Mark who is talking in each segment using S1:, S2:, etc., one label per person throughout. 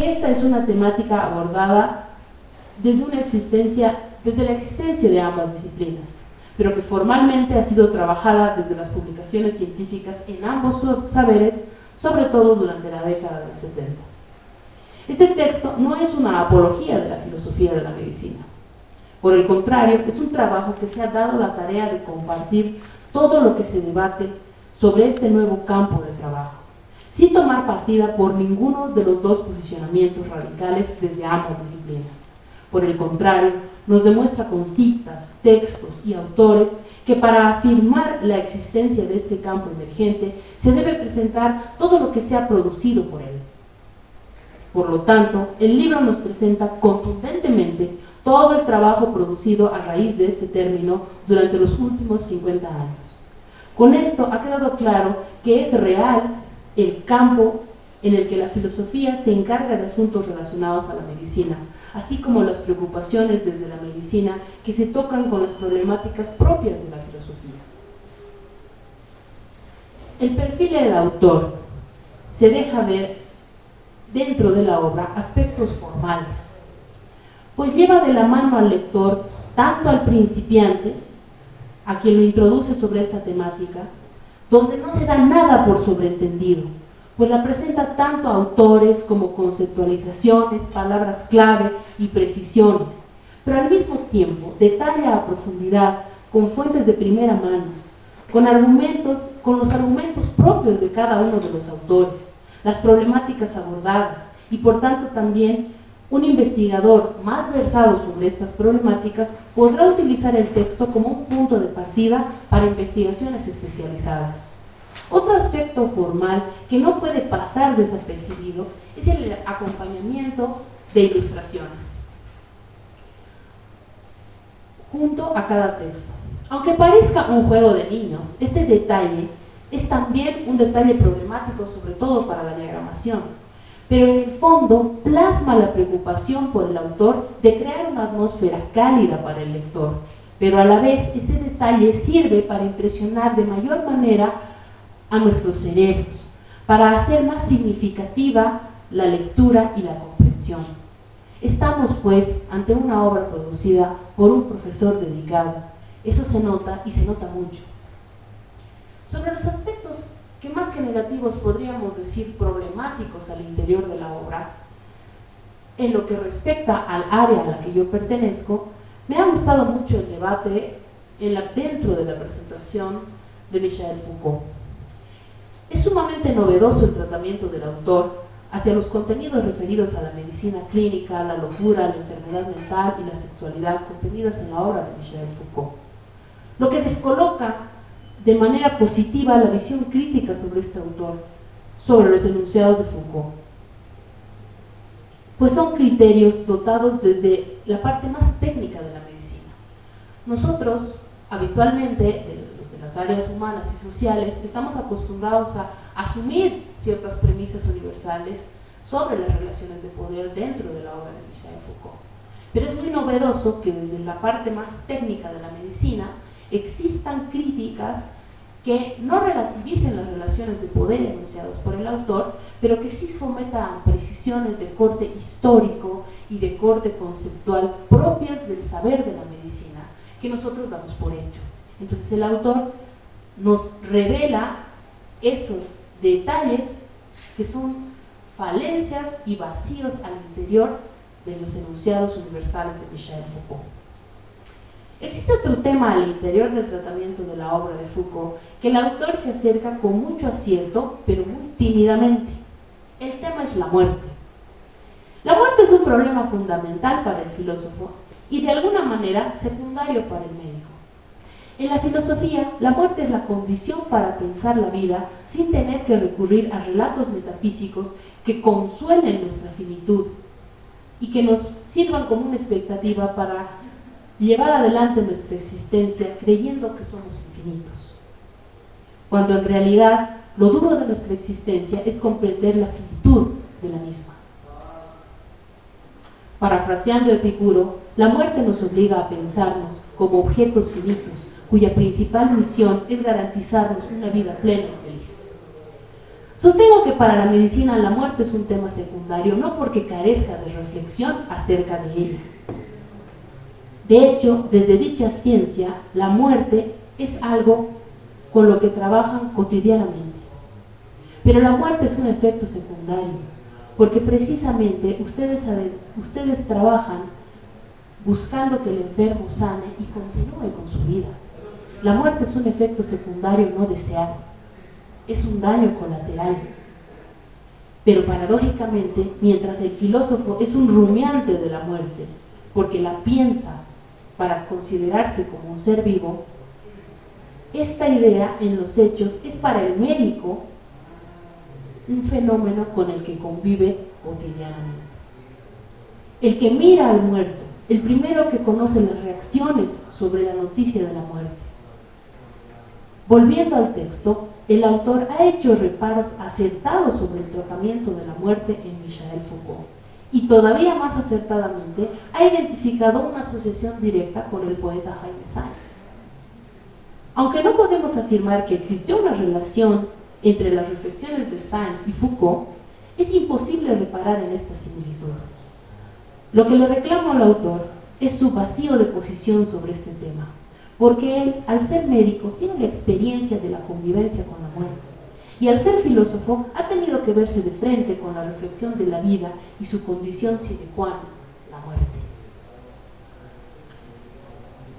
S1: que esta es una temática abordada desde la existencia de ambas disciplinas, pero que formalmente ha sido trabajada desde las publicaciones científicas en ambos saberes, sobre todo durante la década del 70. Este texto no es una apología de la filosofía de la medicina. Por el contrario, es un trabajo que se ha dado la tarea de compartir todo lo que se debate sobre este nuevo campo de trabajo, sin tomar partida por ninguno de los dos posicionamientos radicales desde ambas disciplinas. Por el contrario, nos demuestra con citas, textos y autores que para afirmar la existencia de este campo emergente se debe presentar todo lo que se ha producido por él. Por lo tanto, el libro nos presenta contundentemente todo el trabajo producido a raíz de este término durante los últimos 50 años. Con esto ha quedado claro que es real el campo en el que la filosofía se encarga de asuntos relacionados a la medicina, así como las preocupaciones desde la medicina que se tocan con las problemáticas propias de la filosofía. El perfil del autor se deja ver dentro de la obra aspectos formales, pues lleva de la mano al lector tanto al principiante, a quien lo introduce sobre esta temática, donde no se da nada por sobreentendido, pues la presenta tanto a autores como conceptualizaciones, palabras clave y precisiones, pero al mismo tiempo detalla a profundidad, con fuentes de primera mano, con los argumentos propios de cada uno de los autores, las problemáticas abordadas, y por tanto también un investigador más versado sobre estas problemáticas podrá utilizar el texto como un punto de partida para investigaciones especializadas. Otro aspecto formal que no puede pasar desapercibido es el acompañamiento de ilustraciones junto a cada texto. Aunque parezca un juego de niños, este detalle es también un detalle problemático, sobre todo para la diagramación, pero en el fondo plasma la preocupación por el autor de crear una atmósfera cálida para el lector, pero a la vez este detalle sirve para impresionar de mayor manera a nuestros cerebros, para hacer más significativa la lectura y la comprensión. Estamos, pues, ante una obra producida por un profesor dedicado. Eso se nota y se nota mucho. Sobre los aspectos que más que negativos podríamos decir problemáticos al interior de la obra, en lo que respecta al área a la que yo pertenezco, me ha gustado mucho el debate dentro de la presentación de Michel Foucault. Es sumamente novedoso el tratamiento del autor hacia los contenidos referidos a la medicina clínica, la locura, la enfermedad mental y la sexualidad contenidas en la obra de Michel Foucault, lo que descoloca de manera positiva la visión crítica sobre este autor, sobre los enunciados de Foucault, pues son criterios dotados desde la parte más técnica de la medicina. Nosotros, habitualmente, de las áreas humanas y sociales, estamos acostumbrados a asumir ciertas premisas universales sobre las relaciones de poder dentro de la obra de Michel Foucault. Pero es muy novedoso que desde la parte más técnica de la medicina existan críticas que no relativicen las relaciones de poder enunciadas por el autor, pero que sí fomentan precisiones de corte histórico y de corte conceptual propias del saber de la medicina, que nosotros damos por hecho. Entonces el autor nos revela esos detalles que son falencias y vacíos al interior de los enunciados universales de Michel Foucault. Existe otro tema al interior del tratamiento de la obra de Foucault que el autor se acerca con mucho acierto, pero muy tímidamente. El tema es la muerte. La muerte es un problema fundamental para el filósofo y de alguna manera secundario para el médico. En la filosofía, la muerte es la condición para pensar la vida sin tener que recurrir a relatos metafísicos que consuelen nuestra finitud y que nos sirvan como una expectativa para llevar adelante nuestra existencia creyendo que somos infinitos, cuando en realidad lo duro de nuestra existencia es comprender la finitud de la misma. Parafraseando Epicuro, la muerte nos obliga a pensarnos como objetos finitos, cuya principal misión es garantizarnos una vida plena y feliz. Sostengo que para la medicina la muerte es un tema secundario, no porque carezca de reflexión acerca de ella. De hecho, desde dicha ciencia, la muerte es algo con lo que trabajan cotidianamente. Pero la muerte es un efecto secundario, porque precisamente ustedes trabajan buscando que el enfermo sane y continúe con su vida. La muerte es un efecto secundario no deseado, es un daño colateral. Pero paradójicamente, mientras el filósofo es un rumiante de la muerte, porque la piensa para considerarse como un ser vivo, esta idea en los hechos es para el médico un fenómeno con el que convive cotidianamente. El que mira al muerto, el primero que conoce las reacciones sobre la noticia de la muerte. Volviendo al texto, el autor ha hecho reparos acertados sobre el tratamiento de la muerte en Michel Foucault y todavía más acertadamente ha identificado una asociación directa con el poeta Jaime Sáenz. Aunque no podemos afirmar que existió una relación entre las reflexiones de Sáenz y Foucault, es imposible reparar en esta similitud. Lo que le reclamo al autor es su vacío de posición sobre este tema, porque él, al ser médico, tiene la experiencia de la convivencia con la muerte, y al ser filósofo ha tenido que verse de frente con la reflexión de la vida y su condición sine qua non, la muerte.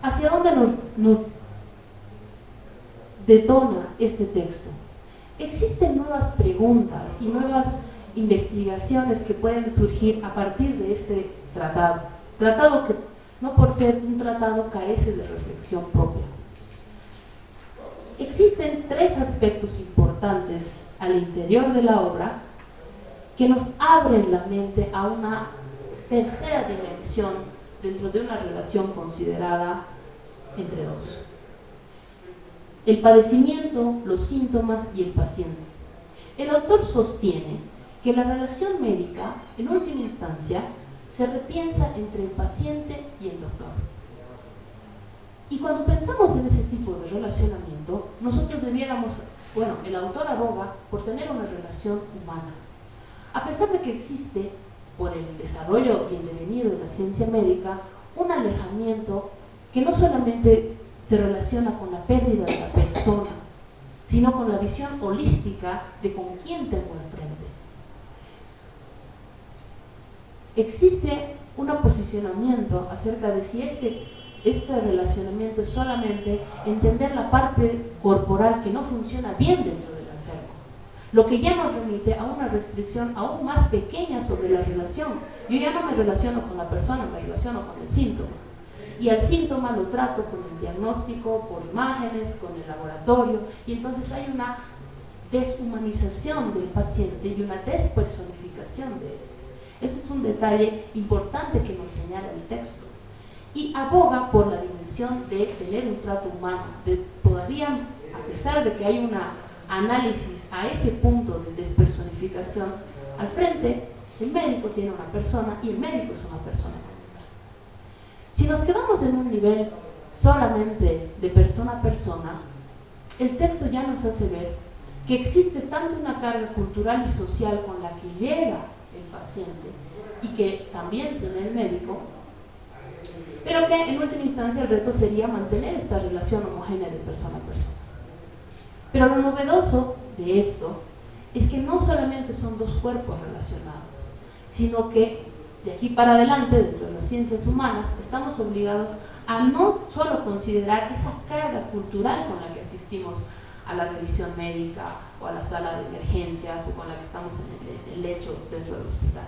S1: ¿Hacia dónde nos detona este texto? Existen nuevas preguntas y nuevas investigaciones que pueden surgir a partir de este tratado que no por ser un tratado carece de reflexión propia. Existen tres aspectos importantes al interior de la obra que nos abren la mente a una tercera dimensión dentro de una relación considerada entre dos: el padecimiento, los síntomas y el paciente. El autor sostiene que la relación médica, en última instancia, se repiensa entre el paciente y el doctor. Y cuando pensamos en ese tipo de relacionamiento, nosotros debiéramos, el autor aboga por tener una relación humana. A pesar de que existe, por el desarrollo y el devenido de la ciencia médica, un alejamiento que no solamente se relaciona con la pérdida de la persona, sino con la visión holística de con quién tengo al frente. Existe un posicionamiento acerca de si este relacionamiento es solamente entender la parte corporal que no funciona bien dentro del enfermo, lo que ya nos remite a una restricción aún más pequeña sobre la relación. Yo ya no me relaciono con la persona, me relaciono con el síntoma. Y al síntoma lo trato con el diagnóstico, por imágenes, con el laboratorio, y entonces hay una deshumanización del paciente y una despersonificación de este. Eso es un detalle importante que nos señala el texto. Y aboga por la dimensión de tener un trato humano, de todavía, a pesar de que hay un análisis a ese punto de despersonificación, al frente el médico tiene una persona y el médico es una persona. Si nos quedamos en un nivel solamente de persona a persona, el texto ya nos hace ver que existe tanto una carga cultural y social con la que llega el paciente y que también tiene el médico, pero que en última instancia el reto sería mantener esta relación homogénea de persona a persona. Pero lo novedoso de esto es que no solamente son dos cuerpos relacionados, sino que de aquí para adelante, dentro de las ciencias humanas, estamos obligados a no solo considerar esa carga cultural con la que asistimos a la revisión médica o a la sala de emergencias o con la que estamos en el lecho dentro del hospital,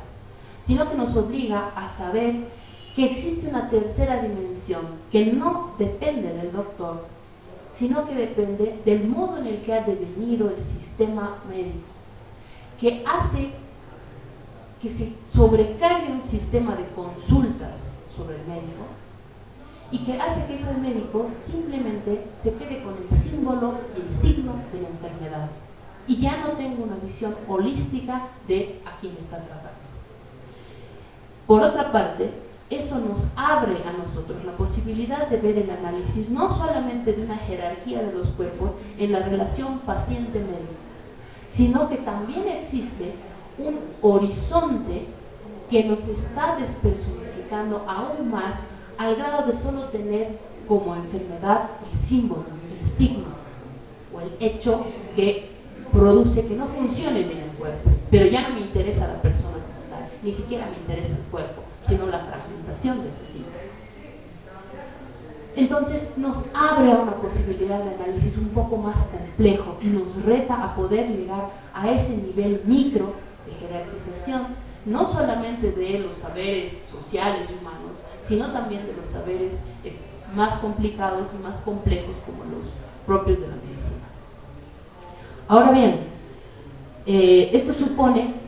S1: sino que nos obliga a saber que existe una tercera dimensión que no depende del doctor, sino que depende del modo en el que ha devenido el sistema médico, que hace que se sobrecargue un sistema de consultas sobre el médico y que hace que ese médico simplemente se quede con el símbolo y el signo de la enfermedad y ya no tenga una visión holística de a quién está tratando. Por otra parte, eso nos abre a nosotros la posibilidad de ver el análisis no solamente de una jerarquía de los cuerpos en la relación paciente-médico, sino que también existe un horizonte que nos está despersonificando aún más al grado de solo tener como enfermedad el símbolo, el signo o el hecho que produce que no funcione bien el cuerpo. Pero ya no me interesa la persona como tal, ni siquiera me interesa el cuerpo, sino la fragmentación de ese símbolo. Entonces nos abre a una posibilidad de análisis un poco más complejo y nos reta a poder llegar a ese nivel micro de jerarquización, no solamente de los saberes sociales y humanos, sino también de los saberes más complicados y más complejos como los propios de la medicina. Ahora bien, esto supone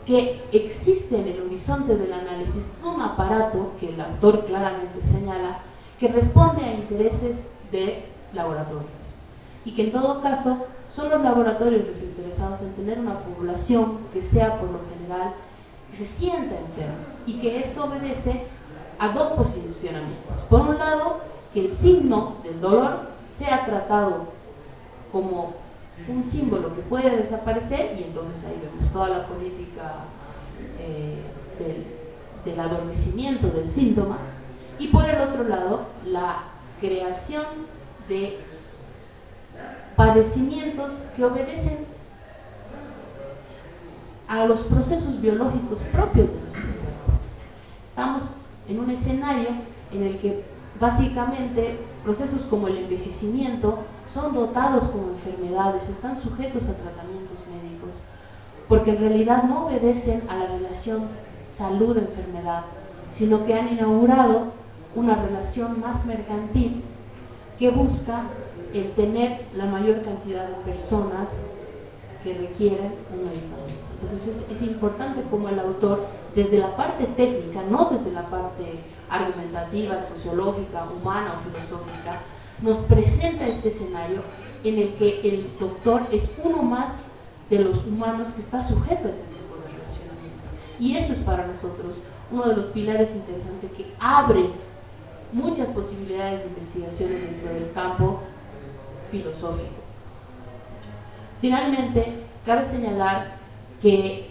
S1: que existe en el horizonte del análisis un aparato que el autor claramente señala que responde a intereses de laboratorios y que en todo caso son los laboratorios los interesados en tener una población que sea por lo general que se sienta enferma y que esto obedece a dos posicionamientos. Por un lado, que el signo del dolor sea tratado como un símbolo que puede desaparecer, y entonces ahí vemos toda la política del adormecimiento del síntoma, y por el otro lado la creación de padecimientos que obedecen a los procesos biológicos propios de nuestro cuerpo. Estamos en un escenario en el que básicamente procesos como el envejecimiento son dotados como enfermedades, están sujetos a tratamientos médicos, porque en realidad no obedecen a la relación salud-enfermedad, sino que han inaugurado una relación más mercantil que busca el tener la mayor cantidad de personas que requieren un medicamento. Entonces es importante como el autor, desde la parte técnica, no desde la parte argumentativa, sociológica, humana o filosófica, nos presenta este escenario en el que el doctor es uno más de los humanos que está sujeto a este tipo de relacionamiento. Y eso es para nosotros uno de los pilares interesantes que abre muchas posibilidades de investigaciones dentro del campo filosófico. Finalmente, cabe señalar que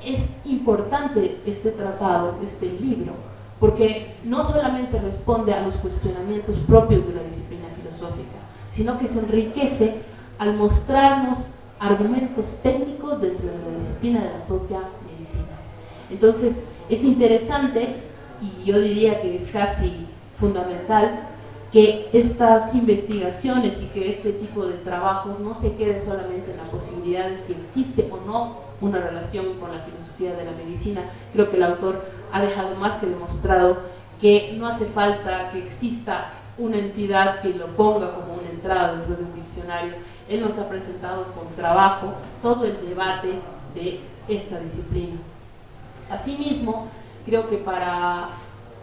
S1: es importante este tratado, este libro, porque no solamente responde a los cuestionamientos propios de la disciplina filosófica, sino que se enriquece al mostrarnos argumentos técnicos dentro de la disciplina de la propia medicina. Entonces, es interesante, y yo diría que es casi fundamental, que estas investigaciones y que este tipo de trabajos no se quede solamente en la posibilidad de si existe o no una relación con la filosofía de la medicina. Creo que el autor ha dejado más que demostrado que no hace falta que exista una entidad que lo ponga como una entrada dentro de un diccionario. Él nos ha presentado con trabajo todo el debate de esta disciplina. Asimismo, creo que para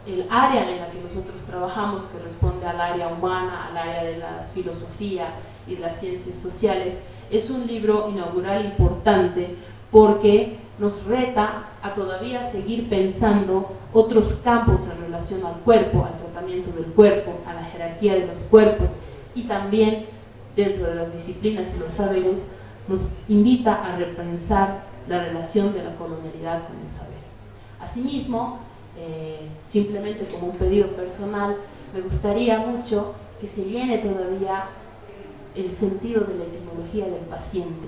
S1: el área en la que nosotros trabajamos, que responde al área humana, al área de la filosofía y de las ciencias sociales, es un libro inaugural importante porque nos reta a todavía seguir pensando otros campos en relación al cuerpo, al tratamiento del cuerpo, a la jerarquía de los cuerpos, y también dentro de las disciplinas y los saberes nos invita a repensar la relación de la colonialidad con el saber. Asimismo, simplemente como un pedido personal, me gustaría mucho que se llene todavía el sentido de la etimología del paciente,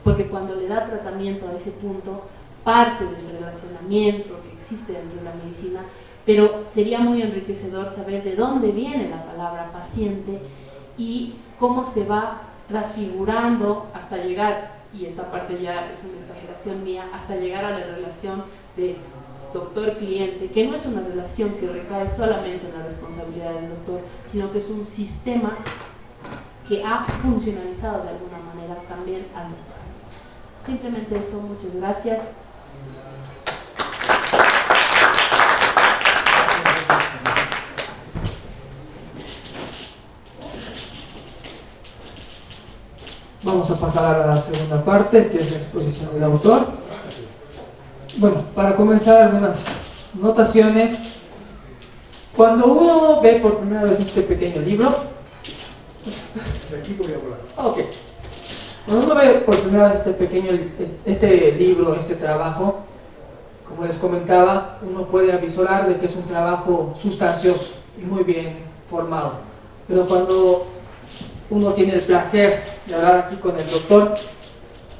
S1: porque cuando le da tratamiento a ese punto, parte del relacionamiento que existe dentro de la medicina, pero sería muy enriquecedor saber de dónde viene la palabra paciente y cómo se va transfigurando hasta llegar, y esta parte ya es una exageración mía, hasta llegar a la relación de doctor-cliente, que no es una relación que recae solamente en la responsabilidad del doctor, sino que es un sistema que ha funcionalizado de alguna manera también al doctor. Simplemente eso, muchas gracias.
S2: Vamos a pasar a la segunda parte, que es la exposición del autor. Bueno, para comenzar, algunas notaciones. Cuando uno ve por primera vez este pequeño libro,
S3: De aquí voy a hablar.
S2: ok. Cuando uno ve por primera vez este libro, este trabajo, como les comentaba, uno puede avisorar de que es un trabajo sustancioso y muy bien formado. Pero cuando uno tiene el placer de hablar aquí con el doctor,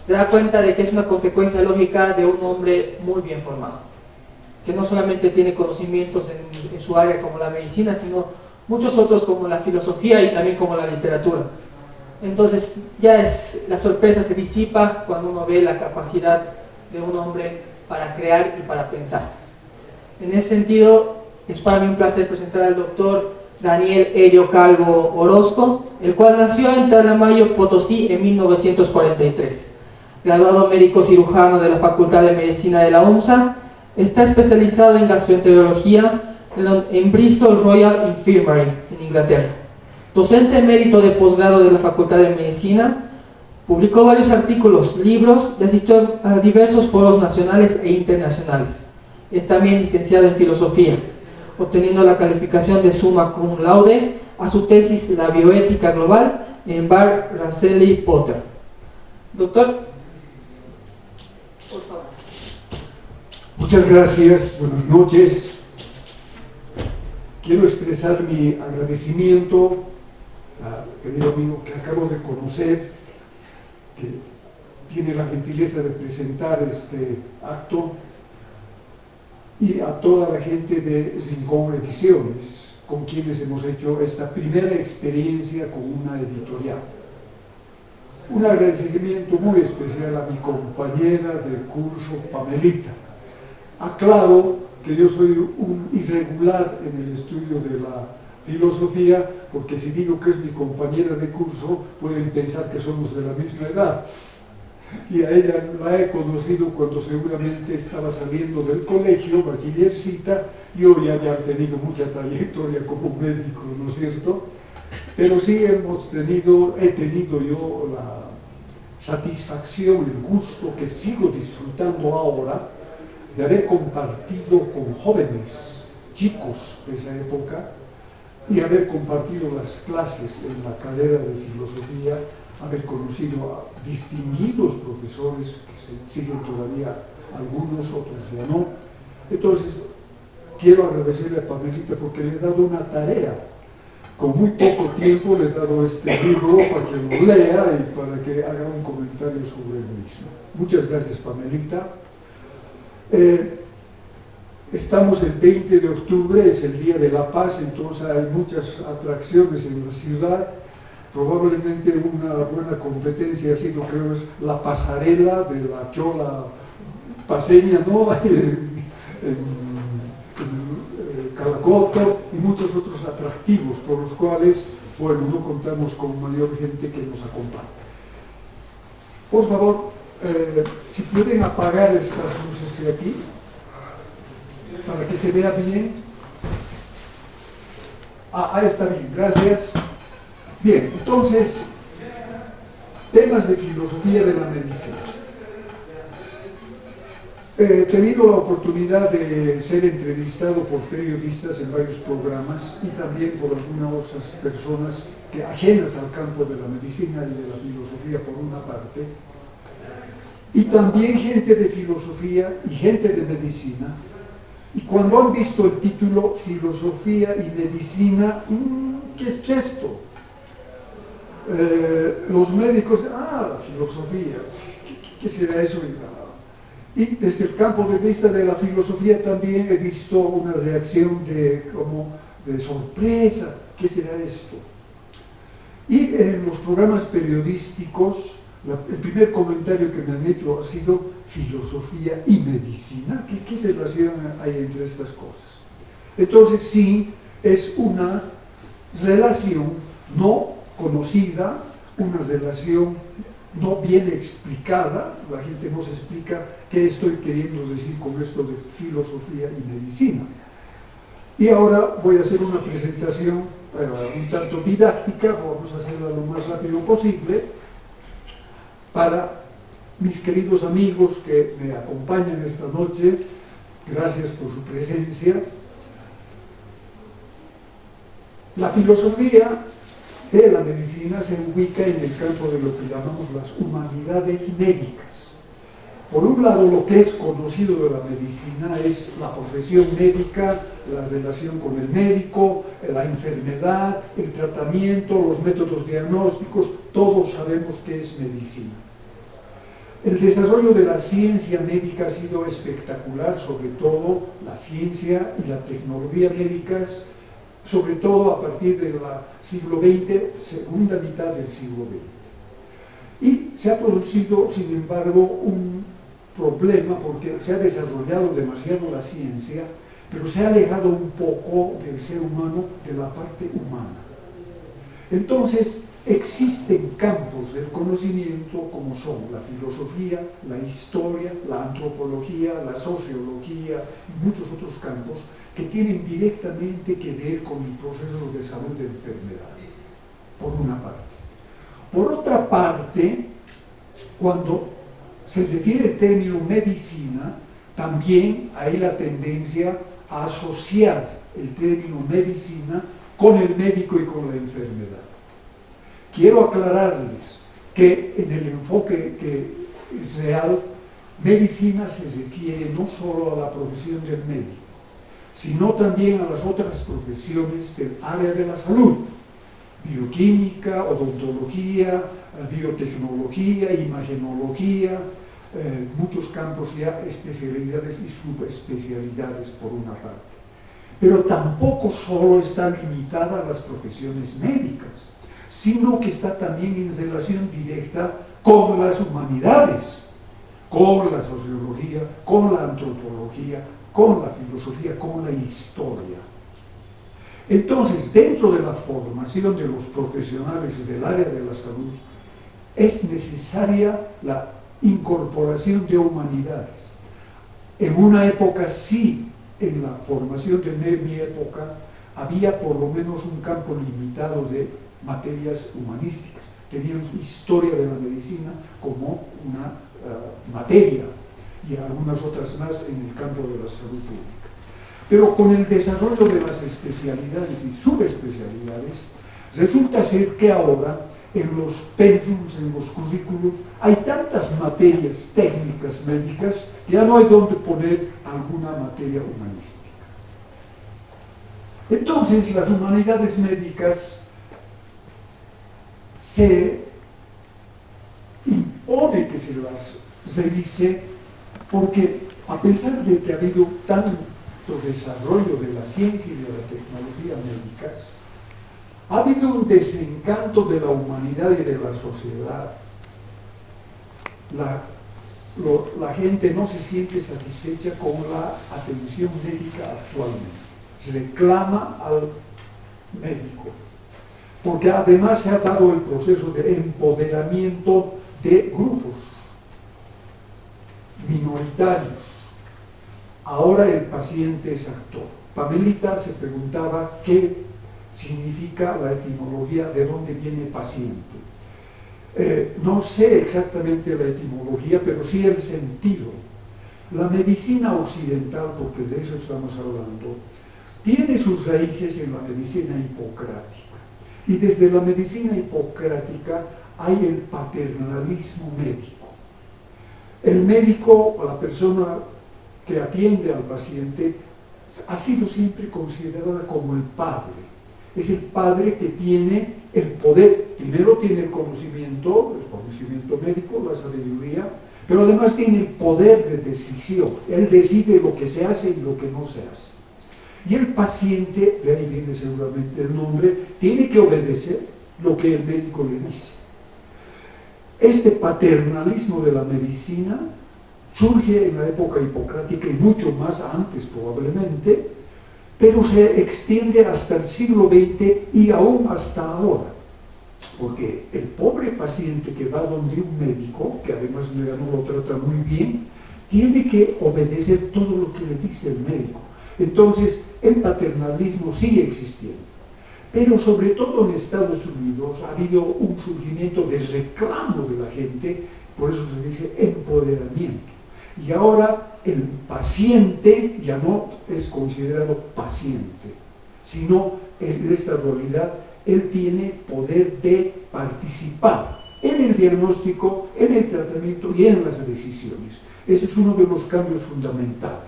S2: se da cuenta de que es una consecuencia lógica de un hombre muy bien formado, que no solamente tiene conocimientos en su área como la medicina, sino muchos otros como la filosofía y también como la literatura. Entonces la sorpresa se disipa cuando uno ve la capacidad de un hombre para crear y para pensar. En ese sentido, es para mí un placer presentar al doctor Daniel Helio Calvo Orozco, el cual nació en Taclayo, Potosí, en 1943. Graduado médico cirujano de la Facultad de Medicina de la UMSA, está especializado en gastroenterología en Bristol Royal Infirmary, en Inglaterra. Docente emérito de posgrado de la Facultad de Medicina, publicó varios artículos, libros y asistió a diversos foros nacionales e internacionales. Es también licenciado en filosofía, obteniendo la calificación de summa cum laude a su tesis La bioética global en Bar Rensselaer Potter. Doctor, por favor.
S3: Muchas gracias, buenas noches. Quiero expresar mi agradecimiento al querido amigo que acabo de conocer, que tiene la gentileza de presentar este acto, y a toda la gente de Rincón Ediciones, con quienes hemos hecho esta primera experiencia con una editorial. Un agradecimiento muy especial a mi compañera de curso, Pamelita. Aclaro que yo soy un irregular en el estudio de la filosofía, porque si digo que es mi compañera de curso, pueden pensar que somos de la misma edad. Y a ella la he conocido cuando seguramente estaba saliendo del colegio, bachillercita. Yo ya había tenido mucha trayectoria como médico, ¿no es cierto? Pero sí he tenido yo la satisfacción, el gusto que sigo disfrutando ahora de haber compartido con jóvenes, chicos de esa época, y haber compartido las clases en la carrera de filosofía, haber conocido a distinguidos profesores que siguen todavía, algunos, otros ya no. Entonces, quiero agradecerle a Pamelita porque le he dado una tarea. Con muy poco tiempo le he dado este libro para que lo lea y para que haga un comentario sobre el mismo. Muchas gracias, Pamelita. Estamos el 20 de octubre, es el Día de la Paz, entonces hay muchas atracciones en la ciudad. Probablemente una buena competencia ha sido, creo, es la pasarela de la chola paseña, ¿no? en Calacoto y muchos otros atractivos por los cuales, bueno, no contamos con mayor gente que nos acompañe. Por favor, si pueden apagar estas luces de aquí, para que se vea bien. Ahí está bien, gracias. Bien, entonces, temas de filosofía de la medicina. He tenido la oportunidad de ser entrevistado por periodistas en varios programas y también por algunas otras personas que ajenas al campo de la medicina y de la filosofía por una parte, y también gente de filosofía y gente de medicina. Y cuando han visto el título Filosofía y Medicina, ¿qué es esto? Los médicos, la filosofía, ¿qué será eso? Y desde el campo de vista de la filosofía también he visto una reacción de sorpresa, ¿qué será esto? Y en los programas periodísticos, el primer comentario que me han hecho ha sido filosofía y medicina. ¿Qué relación hay entre estas cosas? Entonces sí, es una relación no conocida, una relación no bien explicada. La gente no se explica qué estoy queriendo decir con esto de filosofía y medicina. Y ahora voy a hacer una presentación un tanto didáctica, vamos a hacerla lo más rápido posible, para mis queridos amigos que me acompañan esta noche. Gracias por su presencia. La filosofía de la medicina se ubica en el campo de lo que llamamos las humanidades médicas. Por un lado, lo que es conocido de la medicina es la profesión médica, la relación con el médico, la enfermedad, el tratamiento, los métodos diagnósticos, todos sabemos que es medicina. El desarrollo de la ciencia médica ha sido espectacular, sobre todo la ciencia y la tecnología médicas, sobre todo a partir del siglo XX, segunda mitad del siglo XX. Y se ha producido, sin embargo, un problema porque se ha desarrollado demasiado la ciencia, pero se ha alejado un poco del ser humano, de la parte humana. Entonces, existen campos del conocimiento como son la filosofía, la historia, la antropología, la sociología y muchos otros campos que tienen directamente que ver con el proceso de salud de enfermedad, por una parte. Por otra parte, cuando se refiere el término medicina, también hay la tendencia a asociar el término medicina con el médico y con la enfermedad. Quiero aclararles que en el enfoque que es real, medicina se refiere no solo a la profesión del médico, sino también a las otras profesiones del área de la salud: bioquímica, odontología, biotecnología, imagenología, muchos campos ya, especialidades y subespecialidades por una parte. Pero tampoco solo está limitada a las profesiones médicas, sino que está también en relación directa con las humanidades, con la sociología, con la antropología, con la filosofía, con la historia. Entonces, dentro de la formación de los profesionales del área de la salud, es necesaria la incorporación de humanidades. En una época sí, en la formación de mi época, había por lo menos un campo limitado de materias humanísticas. Teníamos historia de la medicina como una materia y algunas otras más en el campo de la salud pública. Pero con el desarrollo de las especialidades y subespecialidades, resulta ser que ahora en los pensums, en los currículos, hay tantas materias técnicas médicas que ya no hay donde poner alguna materia humanística. Entonces, las humanidades médicas se impone que se las revise porque, a pesar de que ha habido tanto desarrollo de la ciencia y de la tecnología médicas, ha habido un desencanto de la humanidad y de la sociedad. La gente no se siente satisfecha con la atención médica actualmente. Se reclama al médico, porque además se ha dado el proceso de empoderamiento de grupos minoritarios. Ahora el paciente es actor. Pamelita se preguntaba qué significa la etimología, de dónde viene paciente. No sé exactamente la etimología, pero sí el sentido. La medicina occidental, porque de eso estamos hablando, tiene sus raíces en la medicina hipocrática. Y desde la medicina hipocrática hay el paternalismo médico. El médico, o la persona que atiende al paciente, ha sido siempre considerada como el padre. Es el padre que tiene el poder. Primero tiene el conocimiento médico, la sabiduría, pero además tiene el poder de decisión. Él decide lo que se hace y lo que no se hace. Y el paciente, de ahí viene seguramente el nombre, tiene que obedecer lo que el médico le dice. Este paternalismo de la medicina surge en la época hipocrática y mucho más antes probablemente, pero se extiende hasta el siglo XX y aún hasta ahora. Porque el pobre paciente que va donde un médico, que además no lo trata muy bien, tiene que obedecer todo lo que le dice el médico. Entonces, el paternalismo sigue existiendo. Pero sobre todo en Estados Unidos ha habido un surgimiento de reclamo de la gente, por eso se dice empoderamiento. Y ahora el paciente ya no es considerado paciente, sino en esta realidad él tiene poder de participar en el diagnóstico, en el tratamiento y en las decisiones. Ese es uno de los cambios fundamentales.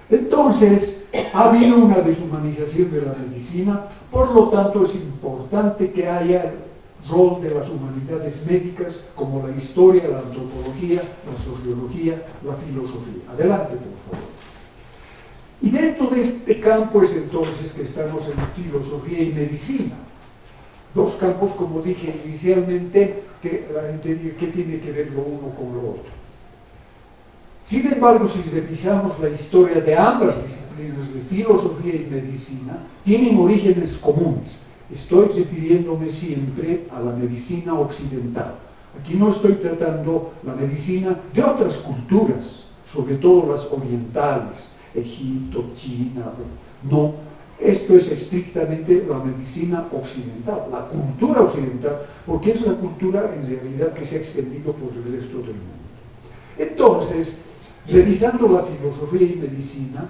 S3: Entonces, ha habido una deshumanización de la medicina, por lo tanto es importante que haya el rol de las humanidades médicas como la historia, la antropología, la sociología, la filosofía. Adelante, por favor. Y dentro de este campo es entonces que estamos en filosofía y medicina. Dos campos, como dije inicialmente, que la gente dice que tiene que ver lo uno con lo otro. Sin embargo, si revisamos la historia de ambas disciplinas, de filosofía y medicina, tienen orígenes comunes. Estoy refiriéndome siempre a la medicina occidental. Aquí no estoy tratando la medicina de otras culturas, sobre todo las orientales, Egipto, China, no. Esto es estrictamente la medicina occidental, la cultura occidental, porque es la cultura en realidad que se ha extendido por el resto del mundo. Entonces, revisando la filosofía y medicina,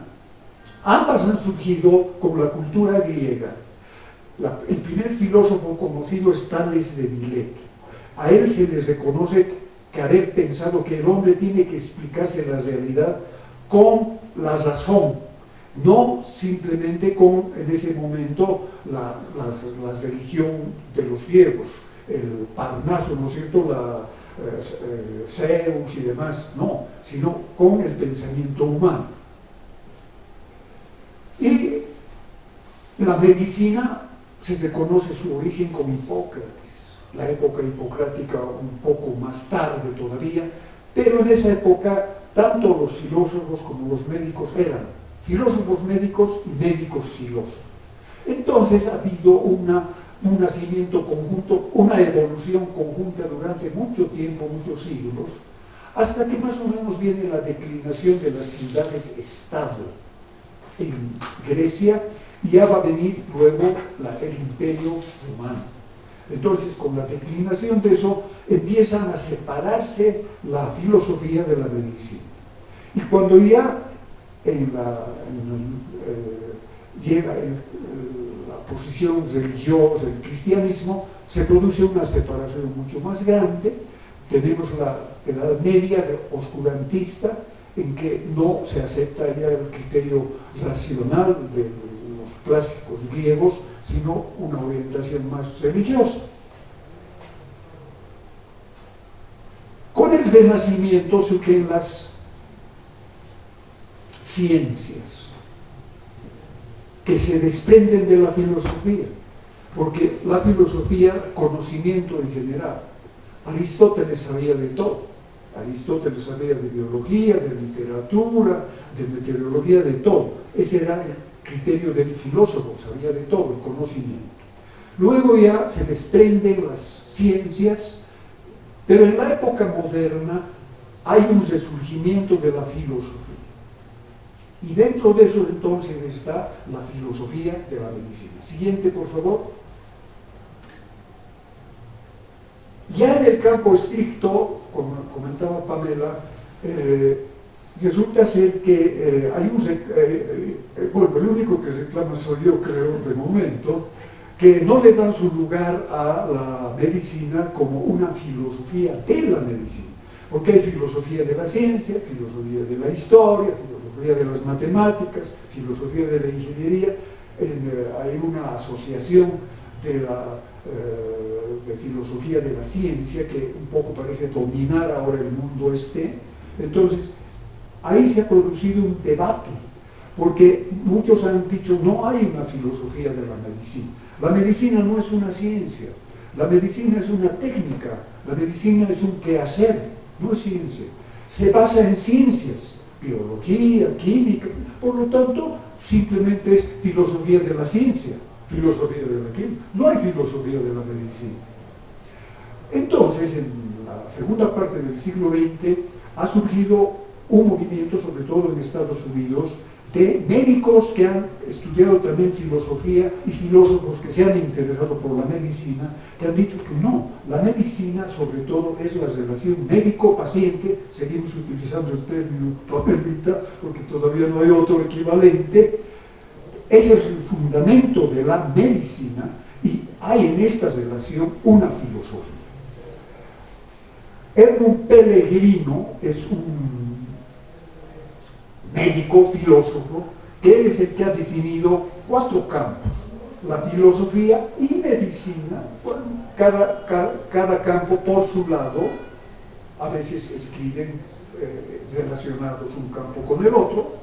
S3: ambas han surgido con la cultura griega. El primer filósofo conocido es Tales de Mileto. A él se le reconoce que haber pensado que el hombre tiene que explicarse la realidad con la razón, no simplemente con, en ese momento, la religión de los griegos, el Parnaso, ¿no es cierto?, Zeus y demás, no, sino con el pensamiento humano. Y la medicina se reconoce su origen con Hipócrates, la época hipocrática un poco más tarde todavía, pero en esa época tanto los filósofos como los médicos eran filósofos médicos y médicos filósofos. Entonces ha habido un nacimiento conjunto, una evolución conjunta durante mucho tiempo, muchos siglos, hasta que más o menos viene la declinación de las ciudades-estado en Grecia, y ya va a venir luego el imperio romano. Entonces, con la declinación de eso, empiezan a separarse la filosofía de la medicina. Y cuando ya llega la posición religiosa, el cristianismo, se produce una separación mucho más grande. Tenemos la Edad Media oscurantista, en que no se acepta ya el criterio racional de los clásicos griegos, sino una orientación más religiosa. Con el Renacimiento surgen las ciencias que se desprenden de la filosofía, porque la filosofía, conocimiento en general. Aristóteles sabía de todo. Aristóteles sabía de biología, de literatura, de meteorología, de todo. Ese era el criterio del filósofo, sabía de todo, el conocimiento. Luego ya se desprenden las ciencias, pero en la época moderna hay un resurgimiento de la filosofía. Y dentro de eso entonces está la filosofía de la medicina. Siguiente, por favor. Ya en el campo estricto, como comentaba Pamela, resulta ser que hay bueno, el único que reclama soy yo, creo, de momento, que no le dan su lugar a la medicina como una filosofía de la medicina. Porque hay filosofía de la ciencia, filosofía de la historia, filosofía de las matemáticas, filosofía de la ingeniería. Hay una asociación de filosofía de la ciencia que un poco parece dominar ahora el mundo Entonces, ahí se ha producido un debate, porque muchos han dicho no hay una filosofía de la medicina. La medicina no es una ciencia, la medicina es una técnica, la medicina es un quehacer, no es ciencia. Se basa en ciencias, biología, química, por lo tanto, simplemente es filosofía de la ciencia, filosofía de la química. No hay filosofía de la medicina. Entonces, en la segunda parte del siglo XX, ha surgido un movimiento, sobre todo en Estados Unidos, de médicos que han estudiado también filosofía y filósofos que se han interesado por la medicina, que han dicho que no, la medicina sobre todo es la relación médico-paciente. Seguimos utilizando el término Pamelita porque todavía no hay otro equivalente. ese es el fundamento de la medicina y hay en esta relación una filosofía. Edmund Pellegrino es un médico, filósofo, que él es el que ha definido 4 campos: la filosofía y medicina, bueno, cada campo por su lado. A veces escriben relacionados un campo con el otro.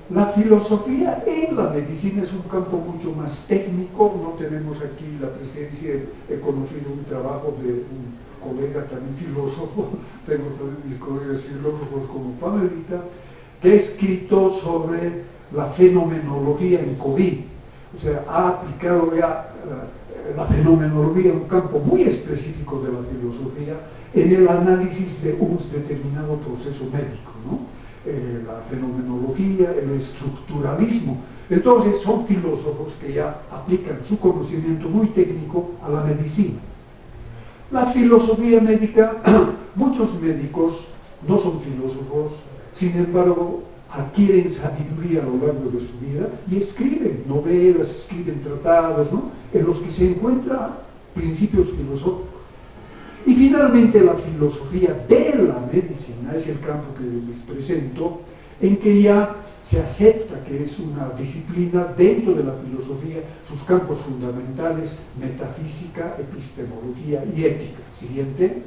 S3: La filosofía en la medicina es un campo mucho más técnico. No tenemos aquí la presencia, he conocido un trabajo de un colega también filósofo, tengo también mis colegas filósofos como Pamelita, que ha escrito sobre la fenomenología en COVID. O sea, ha aplicado ya la fenomenología en un campo muy específico de la filosofía en el análisis de un determinado proceso médico, ¿no? La fenomenología, el estructuralismo. Entonces son filósofos que ya aplican su conocimiento muy técnico a la medicina. La filosofía médica, muchos médicos no son filósofos, sin embargo adquieren sabiduría a lo largo de su vida y escriben novelas, escriben tratados, ¿no?, en los que se encuentran principios filosóficos. Y finalmente la filosofía de la medicina es el campo que les presento, en que ya se acepta que es una disciplina dentro de la filosofía, sus campos fundamentales: metafísica, epistemología y ética. Siguiente.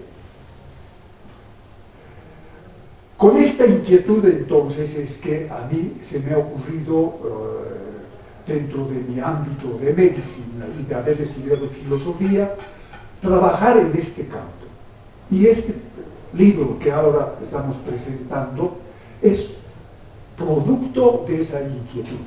S3: Con esta inquietud entonces es que a mí se me ha ocurrido, dentro de mi ámbito de medicina y de haber estudiado filosofía, trabajar en este campo. Y este libro que ahora estamos presentando es producto de esa inquietud.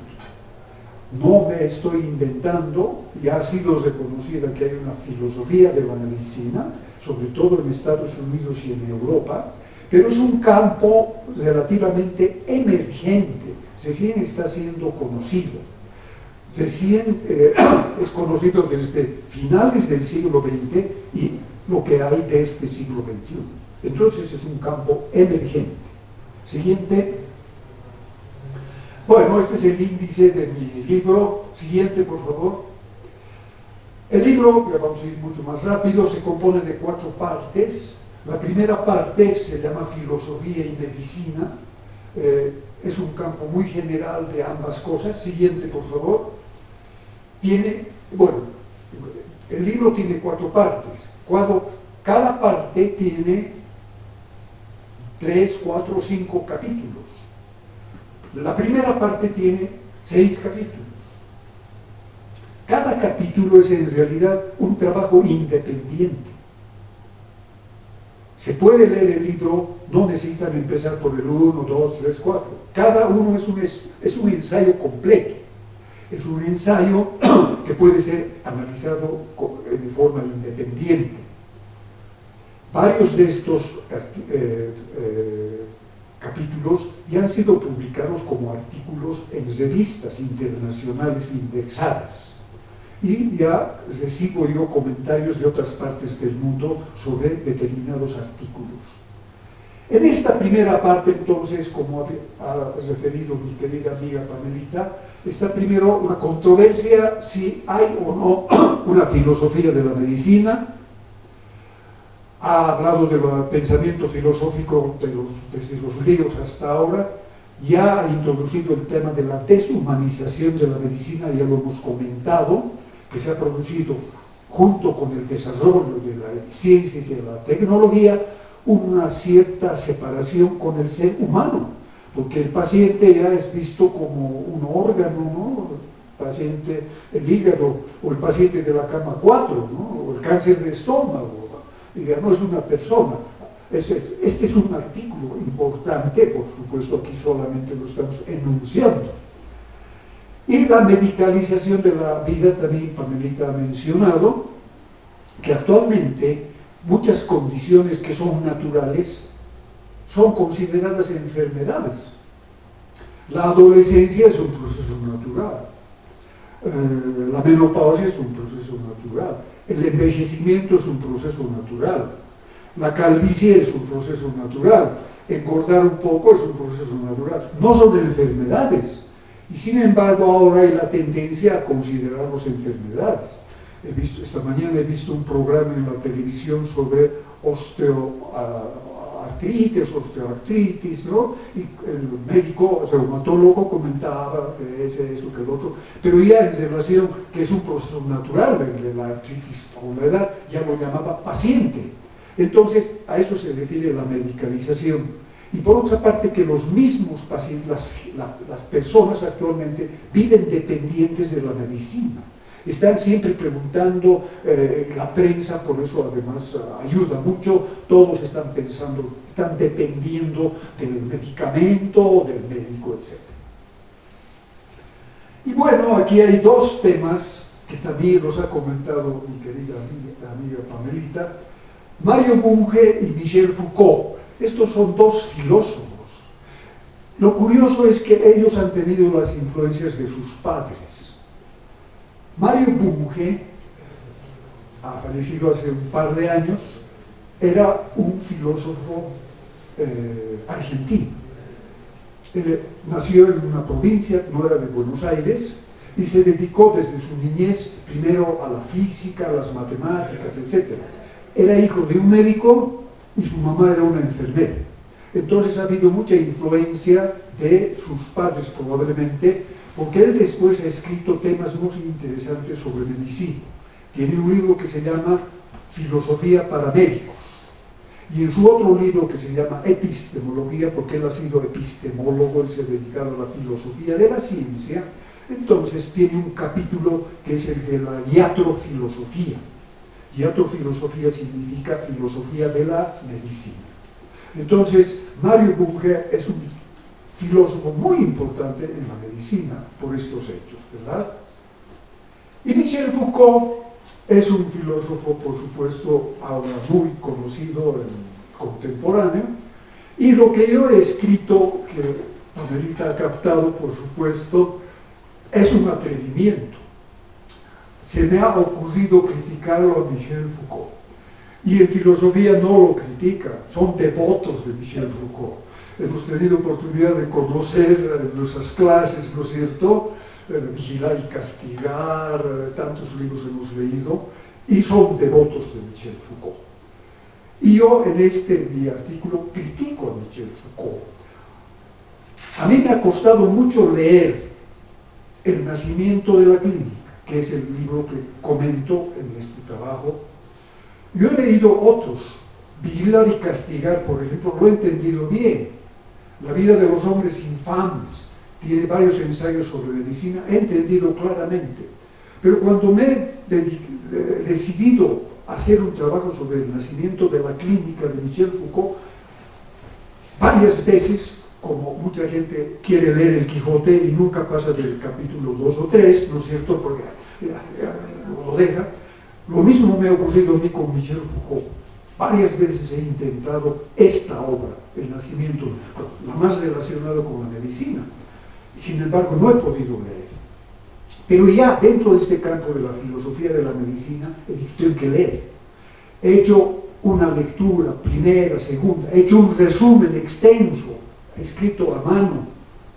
S3: No me estoy inventando, ya ha sido reconocida que hay una filosofía de la medicina, sobre todo en Estados Unidos y en Europa, pero es un campo relativamente emergente, recién está siendo conocido. Es conocido desde finales del siglo XX y lo que hay de este siglo XXI. Entonces es un campo emergente. Siguiente. Bueno, este es el índice de mi libro. Siguiente, por favor. El libro, que vamos a ir mucho más rápido, se compone de 4 partes. La primera parte se llama Filosofía y Medicina. Es un campo muy general de ambas cosas. Siguiente, por favor. El libro tiene 4 partes. Cada parte tiene 3, 4, 5 capítulos. La primera parte tiene 6 capítulos. Cada capítulo es en realidad un trabajo independiente. Se puede leer el libro, no necesitan empezar por el 1, 2, 3, 4. Cada uno es un ensayo completo. Es un ensayo que puede ser analizado de forma independiente. Varios de estos capítulos ya han sido publicados como artículos en revistas internacionales indexadas. Y ya recibo yo comentarios de otras partes del mundo sobre determinados artículos. En esta primera parte, entonces, como ha referido mi querida amiga Pamelita, está primero la controversia si hay o no una filosofía de la medicina. Ha hablado del pensamiento filosófico desde los griegos hasta ahora. Ya ha introducido el tema de la deshumanización de la medicina, ya lo hemos comentado, que se ha producido junto con el desarrollo de las ciencias y de la tecnología una cierta separación con el ser humano, porque el paciente ya es visto como un órgano, ¿no? El paciente, el hígado, o el paciente de la cama 4, ¿no? O el cáncer de estómago, ya no es una persona. Este es un artículo importante, por supuesto aquí solamente lo estamos enunciando. Y la medicalización de la vida, también Pamelita ha mencionado que actualmente muchas condiciones que son naturales son consideradas enfermedades. La adolescencia es un proceso natural, la menopausia es un proceso natural, el envejecimiento es un proceso natural, la calvicie es un proceso natural, engordar un poco es un proceso natural. No son enfermedades. Y sin embargo ahora hay la tendencia a considerarlos enfermedades. Esta mañana he visto un programa en la televisión sobre osteoartritis, ¿no? Y el médico, reumatólogo, comentaba que esto, que el otro, pero ya en relación que es un proceso natural, el de la artritis con la edad, ya lo llamaba paciente. Entonces, a eso se refiere la medicalización. Y por otra parte, que los mismos pacientes, las personas actualmente viven dependientes de la medicina. Están siempre preguntando, la prensa por eso además ayuda mucho, todos están pensando, están dependiendo del medicamento, del médico, etc. Y bueno, aquí hay dos temas que también los ha comentado mi querida amiga Pamelita, Mario Bunge y Michel Foucault. Estos son dos filósofos. Lo curioso es que ellos han tenido las influencias de sus padres. Mario Bunge, ha fallecido hace un par de años, era un filósofo argentino. Él nació en una provincia, no era de Buenos Aires, y se dedicó desde su niñez primero a la física, a las matemáticas, etc. Era hijo de un médico y su mamá era una enfermera. Entonces ha habido mucha influencia de sus padres probablemente, porque él después ha escrito temas muy interesantes sobre medicina. Tiene un libro que se llama Filosofía para médicos, y en su otro libro que se llama Epistemología, porque él ha sido epistemólogo, él se ha dedicado a la filosofía de la ciencia, entonces tiene un capítulo que es el de la iatrofilosofía. Iatrofilosofía significa filosofía de la medicina. Entonces, Mario Bunge es un filósofo muy importante en la medicina por estos hechos, ¿verdad? Y Michel Foucault es un filósofo, por supuesto, ahora muy conocido, contemporáneo, y lo que yo he escrito, que Pamelita ha captado, por supuesto, es un atrevimiento. Se me ha ocurrido criticarlo a Michel Foucault. Y en filosofía no lo critican, son devotos de Michel Foucault. Hemos tenido oportunidad de conocer en nuestras clases, ¿no es cierto? Vigilar y castigar, tantos libros hemos leído, y son devotos de Michel Foucault. Y yo en mi artículo critico a Michel Foucault. A mí me ha costado mucho leer El nacimiento de la clínica, que es el libro que comento en este trabajo. Yo he leído otros, Vigilar y castigar, por ejemplo, lo he entendido bien. La vida de los hombres infames, tiene varios ensayos sobre medicina, he entendido claramente. Pero cuando me he decidido hacer un trabajo sobre el nacimiento de la clínica de Michel Foucault, varias veces, como mucha gente quiere leer el Quijote y nunca pasa del capítulo 2 o 3, ¿no es cierto?, porque ya lo deja. Lo mismo me ha ocurrido a mí con Michel Foucault. Varias veces he intentado esta obra, El nacimiento, la más relacionada con la medicina. Sin embargo, no he podido leer. Pero ya dentro de este campo de la filosofía de la medicina, he dicho que leer. He hecho una lectura, primera, segunda, he hecho un resumen extenso, escrito a mano,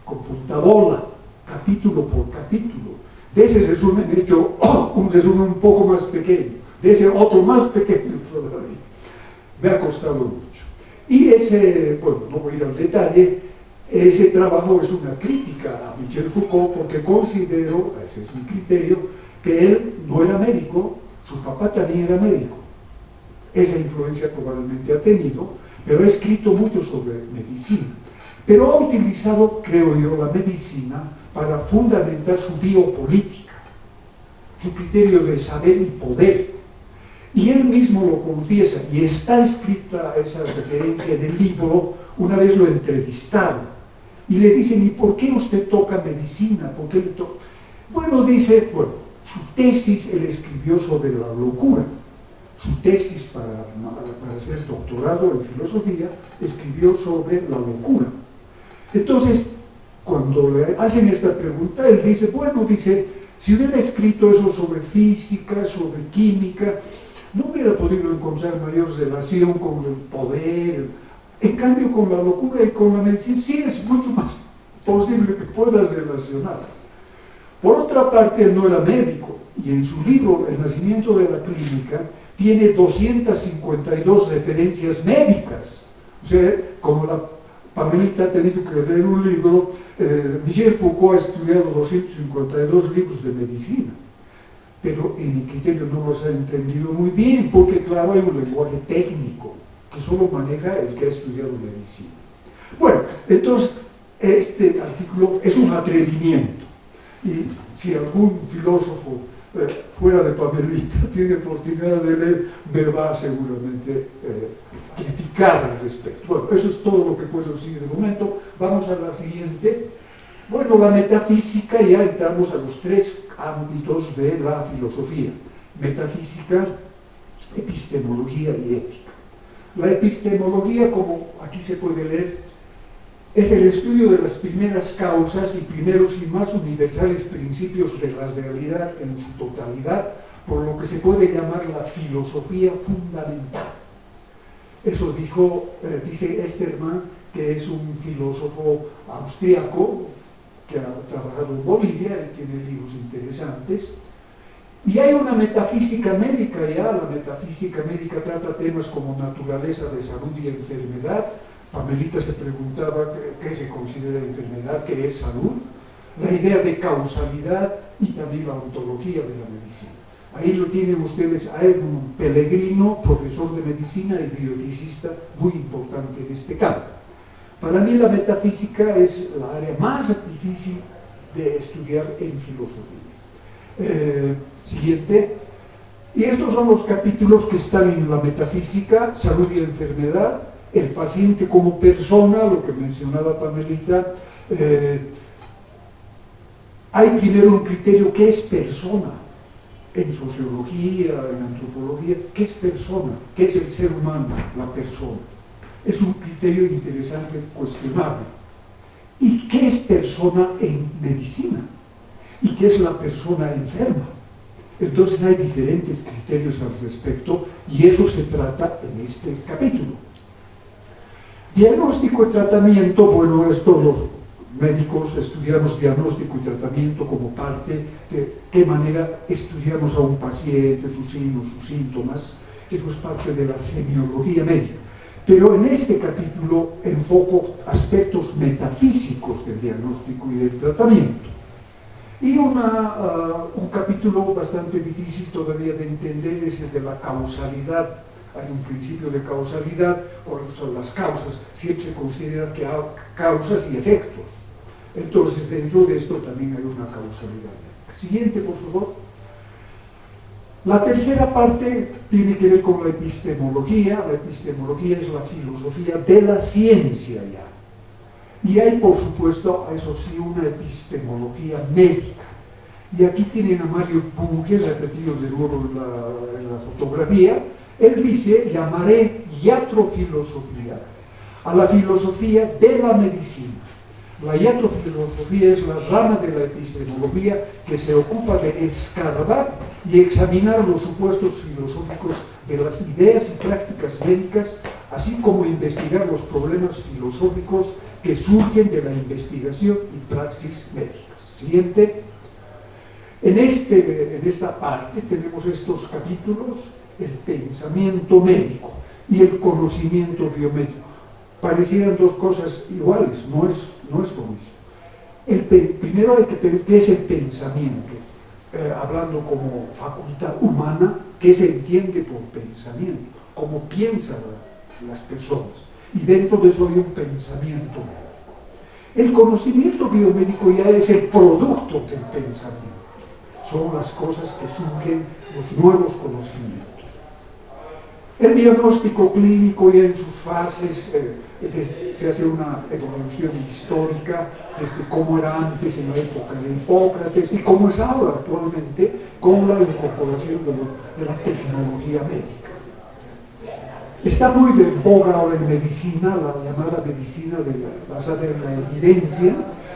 S3: con puntabola, capítulo por capítulo. De ese resumen he hecho un resumen un poco más pequeño, de ese otro más pequeño todavía. Me ha costado mucho. Y ese, bueno, no voy a ir al detalle, ese trabajo es una crítica a Michel Foucault porque considero, ese es mi criterio, que él no era médico, su papá también era médico. Esa influencia probablemente ha tenido, pero ha escrito mucho sobre medicina. Pero ha utilizado, creo yo, la medicina para fundamentar su biopolítica, su criterio de saber y poder. Y él mismo lo confiesa, y está escrita esa referencia en el libro. Una vez lo entrevistaron, y le dicen, ¿y por qué usted toca medicina? ¿Por qué le toca? Bueno, dice, su tesis él escribió sobre la locura. Su tesis para ser doctorado en filosofía escribió sobre la locura. Entonces, cuando le hacen esta pregunta, él dice, si hubiera escrito eso sobre física, sobre química, no hubiera podido encontrar mayor relación con el poder. En cambio, con la locura y con la medicina, sí es mucho más posible que puedas relacionar. Por otra parte, él no era médico, y en su libro El nacimiento de la clínica tiene 252 referencias médicas. O sea, como la Pamelita ha tenido que leer un libro, Michel Foucault ha estudiado 252 libros de medicina, pero en mi criterio no los ha entendido muy bien, porque claro, hay un lenguaje técnico que solo maneja el que ha estudiado medicina. Bueno, entonces, este artículo es un atrevimiento, y si algún filósofo fuera de Pamelita tiene oportunidad de leer, me va seguramente criticar al respecto. Bueno, eso es todo lo que puedo decir de momento. Vamos a la siguiente. Bueno, la metafísica, ya entramos a los tres ámbitos de la filosofía: metafísica, epistemología y ética. La epistemología, como aquí se puede leer, es el estudio de las primeras causas y primeros y más universales principios de la realidad en su totalidad, por lo que se puede llamar la filosofía fundamental. Eso dice Esterman, que es un filósofo austríaco que ha trabajado en Bolivia y tiene libros interesantes. Y hay una metafísica médica ya. La metafísica médica trata temas como naturaleza de salud y enfermedad. Pamelita se preguntaba qué se considera enfermedad, qué es salud, la idea de causalidad y también la ontología de la medicina. Ahí lo tienen ustedes a Edmund Pellegrino, profesor de medicina y bioeticista muy importante en este campo. Para mí la metafísica es la área más difícil de estudiar en filosofía. Siguiente. Y estos son los capítulos que están en la metafísica: salud y enfermedad, el paciente como persona, lo que mencionaba Pamelita. Hay primero un criterio: ¿qué es persona? En sociología, en antropología, ¿qué es persona? ¿Qué es el ser humano, la persona? Es un criterio interesante, cuestionable. ¿Y qué es persona en medicina? ¿Y qué es la persona enferma? Entonces hay diferentes criterios al respecto, y eso se trata en este capítulo. Diagnóstico y tratamiento. Bueno, esto los médicos estudiamos diagnóstico y tratamiento como parte de qué manera estudiamos a un paciente, sus signos, sus síntomas. Eso es parte de la semiología médica. Pero en este capítulo enfoco aspectos metafísicos del diagnóstico y del tratamiento. Y un capítulo bastante difícil todavía de entender es el de la causalidad. Hay un principio de causalidad. ¿Cuáles son las causas? Siempre se considera que hay causas y efectos. Entonces, dentro de esto también hay una causalidad. Siguiente, por favor. La tercera parte tiene que ver con la epistemología. La epistemología es la filosofía de la ciencia ya. Y hay, por supuesto, eso sí, una epistemología médica. Y aquí tienen a Mario Bunge, repetido de nuevo en la fotografía. Él dice: llamaré iatrofilosofía a la filosofía de la medicina. La iatrofilosofía es la rama de la epistemología que se ocupa de escarbar y examinar los supuestos filosóficos de las ideas y prácticas médicas, así como investigar los problemas filosóficos que surgen de la investigación y praxis médicas. Siguiente. En esta parte tenemos estos capítulos: el pensamiento médico y el conocimiento biomédico. Parecieran dos cosas iguales, no es lo mismo. Primero hay que ver qué es el pensamiento, hablando como facultad humana, qué se entiende por pensamiento, cómo piensan las personas. Y dentro de eso hay un pensamiento médico. El conocimiento biomédico ya es el producto del pensamiento. Son las cosas que surgen, los nuevos conocimientos. El diagnóstico clínico ya en sus fases, se hace una evolución histórica desde cómo era antes en la época de Hipócrates y cómo es ahora actualmente con la incorporación de la tecnología médica. Está muy de boga ahora en medicina, la llamada medicina basada en la evidencia,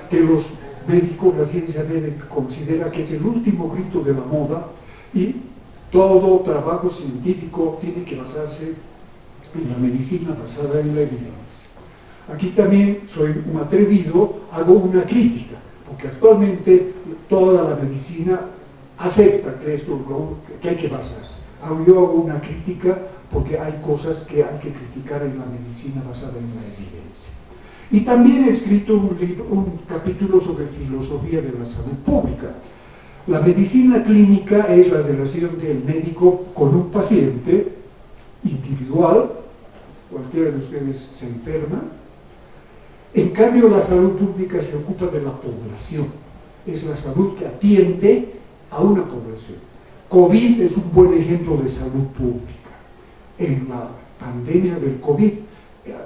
S3: que los médicos, la ciencia médica considera que es el último grito de la moda, y todo trabajo científico tiene que basarse en la medicina basada en la evidencia. Aquí también soy un atrevido, hago una crítica, porque actualmente toda la medicina acepta que esto es lo que hay que basarse. Yo hago una crítica porque hay cosas que hay que criticar en la medicina basada en la evidencia. Y también he escrito un capítulo sobre filosofía de la salud pública. La medicina clínica es la relación del médico con un paciente individual, cualquiera de ustedes se enferma. En cambio, la salud pública se ocupa de la población, es la salud que atiende a una población. COVID es un buen ejemplo de salud pública. En la pandemia del COVID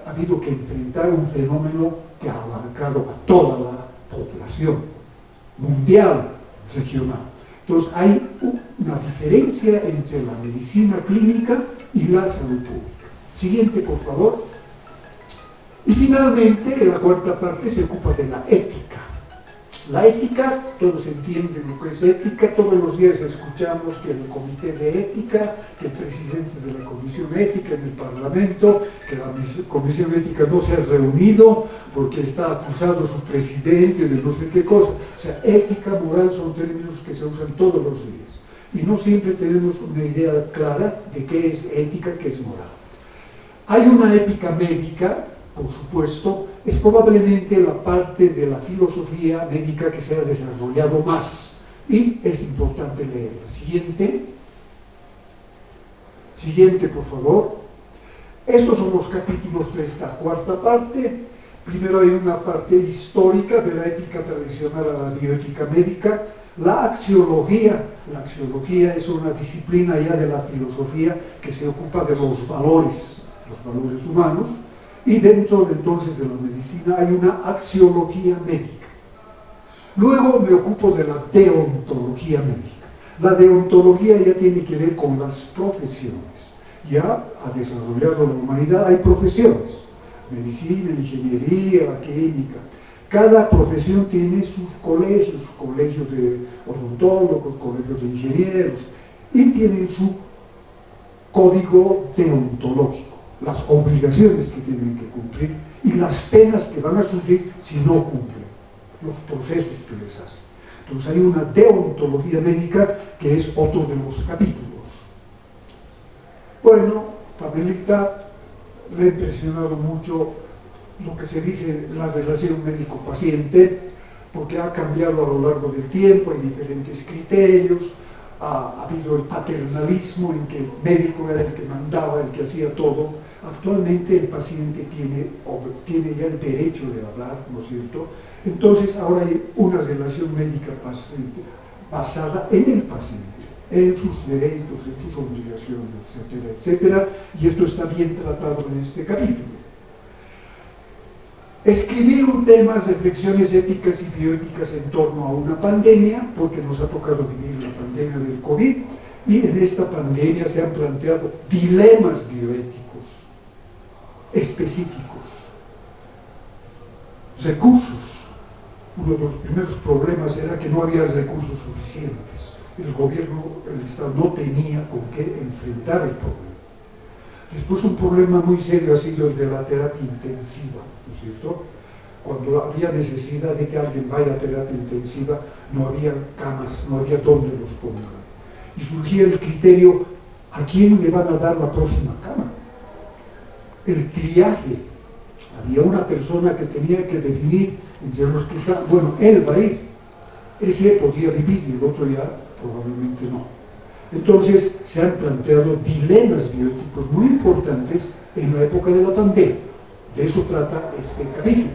S3: ha habido que enfrentar un fenómeno que ha abarcado a toda la población mundial, regional. Entonces hay una diferencia entre la medicina clínica y la salud pública. Siguiente, por favor. Y finalmente, la cuarta parte se ocupa de la ética. La ética, todos entienden lo que es ética, todos los días escuchamos que el comité de ética, que el presidente de la comisión ética en el Parlamento, que la comisión ética no se ha reunido porque está acusado su presidente de no sé qué cosa. O sea, ética, moral son términos que se usan todos los días. Y no siempre tenemos una idea clara de qué es ética, qué es moral. Hay una ética médica, por supuesto, es probablemente la parte de la filosofía médica que se ha desarrollado más y es importante leerla. Siguiente, por favor. Estos son los capítulos de esta cuarta parte. Primero hay una parte histórica de la ética tradicional a la bioética médica. La axiología es una disciplina ya de la filosofía que se ocupa de los valores humanos. Y dentro entonces de la medicina hay una axiología médica. Luego me ocupo de la deontología médica. La deontología ya tiene que ver con las profesiones. Ya ha desarrollado la humanidad, hay profesiones. Medicina, ingeniería, química. Cada profesión tiene sus colegios, colegio de odontólogos, colegio de ingenieros, y tienen su código deontológico. Las obligaciones que tienen que cumplir y las penas que van a sufrir si no cumplen, los procesos que les hacen. Entonces hay una deontología médica que es otro de los capítulos. Bueno, Pamelita, le ha impresionado mucho lo que se dice la relación médico-paciente, porque ha cambiado a lo largo del tiempo, hay diferentes criterios. Ha habido el paternalismo en que el médico era el que mandaba, el que hacía todo. Actualmente el paciente tiene ya el derecho de hablar, ¿no es cierto? Entonces ahora hay una relación médica-paciente basada en el paciente, en sus derechos, en sus obligaciones, etcétera, etcétera, y esto está bien tratado en este capítulo. Escribí un tema, reflexiones éticas y bioéticas en torno a una pandemia, porque nos ha tocado vivir la pandemia del COVID, y en esta pandemia se han planteado dilemas bioéticos específicos. Recursos. Uno de los primeros problemas era que no había recursos suficientes. El gobierno, el Estado no tenía con qué enfrentar el problema. Después un problema muy serio ha sido el de la terapia intensiva, ¿no es cierto? Cuando había necesidad de que alguien vaya a terapia intensiva, no había camas, no había dónde los pongan. Y surgía el criterio, ¿a quién le van a dar la próxima cama? El triaje. Había una persona que tenía que definir entre los que están, bueno, él va a ir, ese podía vivir y el otro ya probablemente no. Entonces se han planteado dilemas bioéticos muy importantes en la época de la pandemia. De eso trata este capítulo.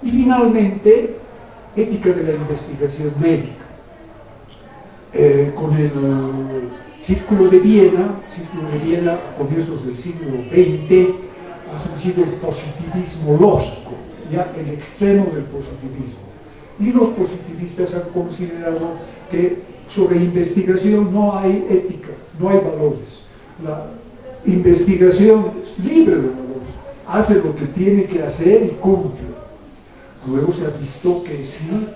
S3: Y finalmente, ética de la investigación médica. Con el Círculo de Viena a comienzos del siglo XX, ha surgido el positivismo lógico, ya el extremo del positivismo. Y los positivistas han considerado que sobre investigación no hay ética, no hay valores. La investigación es libre de valores, hace lo que tiene que hacer y cumple. Luego se ha visto que sí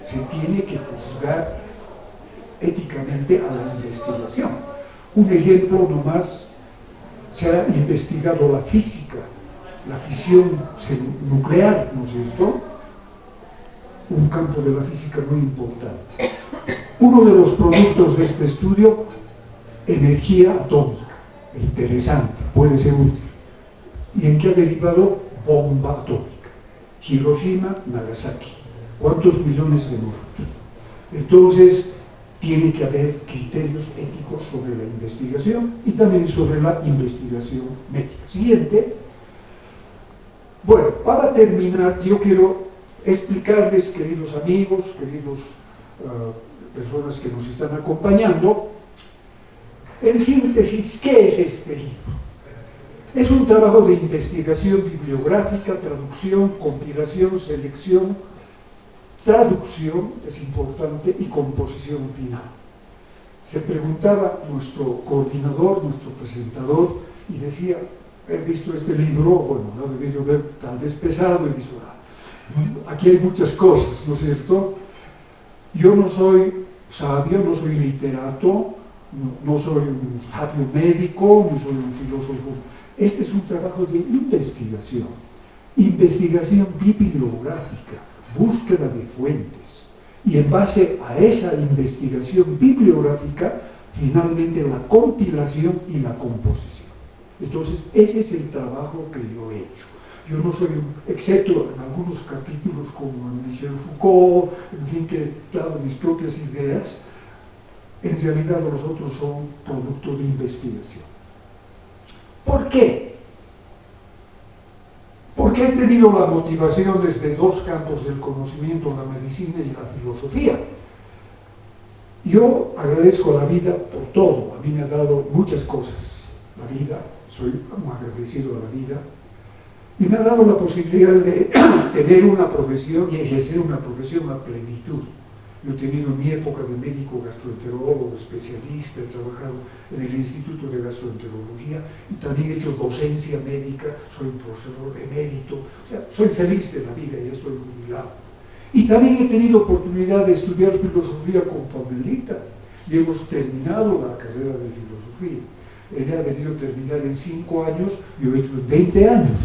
S3: se tiene que juzgar éticamente a la investigación. Un ejemplo nomás, se ha investigado la física la fisión nuclear, ¿no es cierto? Un campo de la física muy importante. Uno de los productos de este estudio, energía atómica. Interesante, puede ser útil. ¿Y en qué ha derivado? Bomba atómica. Hiroshima, Nagasaki. ¿Cuántos millones de muertos? Entonces, tiene que haber criterios éticos sobre la investigación y también sobre la investigación médica. Siguiente. Bueno, para terminar, yo quiero explicarles, queridos amigos, queridos personas que nos están acompañando, en síntesis, ¿qué es este libro? Es un trabajo de investigación bibliográfica, traducción, compilación, selección, traducción, es importante, y composición final. Se preguntaba nuestro coordinador, nuestro presentador, y decía, he visto este libro, bueno, lo he debido ver tal vez pesado, y dice, aquí hay muchas cosas, ¿no es cierto? Yo no soy sabio, no soy literato, no soy un sabio médico, no soy un filósofo. Este es un trabajo de investigación, investigación bibliográfica, búsqueda de fuentes. Y en base a esa investigación bibliográfica, finalmente la compilación y la composición. Entonces, ese es el trabajo que yo he hecho. Yo no soy, excepto en algunos capítulos como en Michel Foucault, en fin, que he dado mis propias ideas, en realidad los otros son producto de investigación. ¿Por qué? Porque he tenido la motivación desde dos campos del conocimiento, la medicina y la filosofía. Yo agradezco a la vida por todo, a mí me ha dado muchas cosas, la vida, soy muy agradecido a la vida, y me ha dado la posibilidad de tener una profesión y ejercer una profesión a plenitud. Yo he tenido en mi época de médico gastroenterólogo, especialista, he trabajado en el Instituto de Gastroenterología y también he hecho docencia médica, soy un profesor emérito, o sea, soy feliz de la vida, ya estoy jubilado. Y también he tenido oportunidad de estudiar filosofía con Pamelita y hemos terminado la carrera de filosofía. Ella ha debido terminar en 5 años, yo he hecho en 20 años.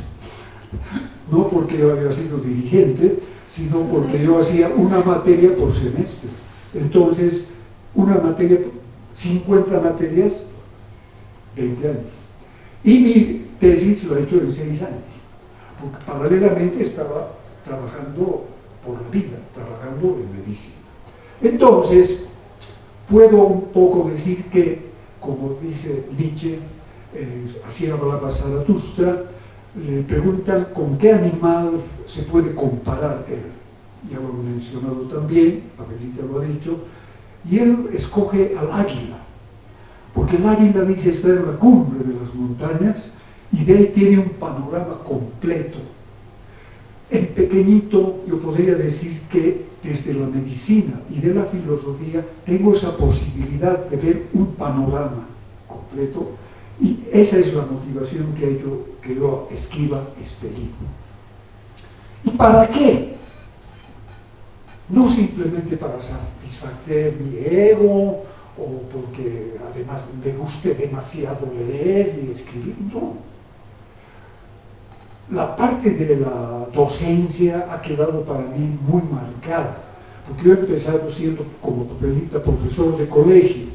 S3: No porque yo había sido dirigente, sino porque yo hacía una materia por semestre. Entonces, una materia, 50 materias, 20 años. Y mi tesis lo he hecho en 6 años, porque paralelamente estaba trabajando por la vida, trabajando en medicina. Entonces, puedo un poco decir que, como dice Nietzsche, así hablaba Zaratustra, le preguntan con qué animal se puede comparar él. Ya lo he mencionado también, Pamelita lo ha dicho, y él escoge al águila, porque el águila dice estar en la cumbre de las montañas y de ahí tiene un panorama completo. En pequeñito yo podría decir que desde la medicina y de la filosofía tengo esa posibilidad de ver un panorama completo. Y esa es la motivación que ha hecho que yo escriba este libro. ¿Y para qué? No simplemente para satisfacer mi ego o porque además me guste demasiado leer y escribir, no. La parte de la docencia ha quedado para mí muy marcada, porque yo he empezado siendo como Pamelita profesor de colegio.